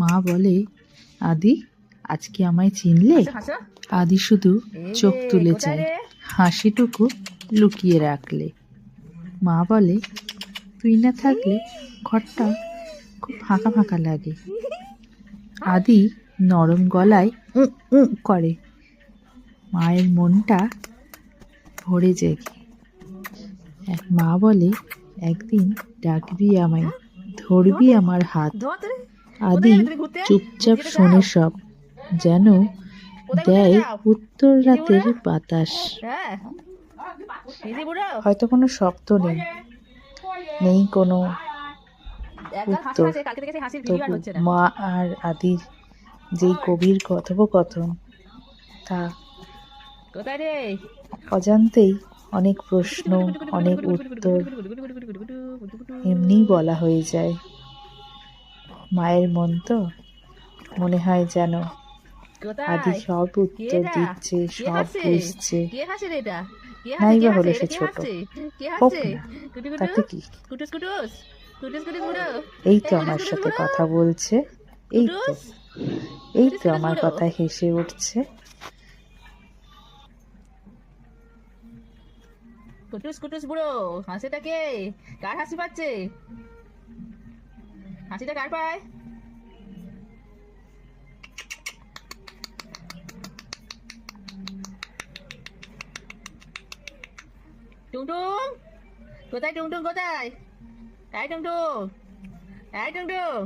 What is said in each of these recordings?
মা বলে, আদি আজ কি আমায় চিনলে? আদি শুধু চোখ তুলে চায়, হাসিটুকু লুকিয়ে রাখলে। মা বলে, তুই না থাকলে ঘরটা খুব ফাঁকা ফাঁকা লাগে। আদি নরম গলায় করে। মায়ের মনটা ভরে যায়। মা বলে, একদিন ডাকবি আমায়, ধরবি আমার হাত। আদি চুপচাপ শোনে সব, যেন দেয় উত্তর রাতের বাতাস। হয়তো কোনো শব্দ নেই, নেই কোনো উত্তর, তবু মা আর আদির যেই গভীর কথোপকথন, তা অজান্তেই অনেক প্রশ্ন, অনেক উত্তর এমনিই বলা হয়ে যায়। মায়ের মন তো মনে হয় যেন আদি সব উত্তর দিচ্ছে, সব বুঝছে। নাই বা হলে সে ছোট, হোক না, তাতে কি? এই তো আমার সাথে কথা বলছে, এই তো আমার কথা হেসে উঠছে। কুটুস কুটুস বুড়ো, হাসিটা কে? কার হাসি পাচ্ছে? হাসিটা কার পায়? টুংটুং কোথায়? টুংটুং কোথায়? এই টুংটুং, এই টুংটুং,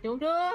টুংটুং।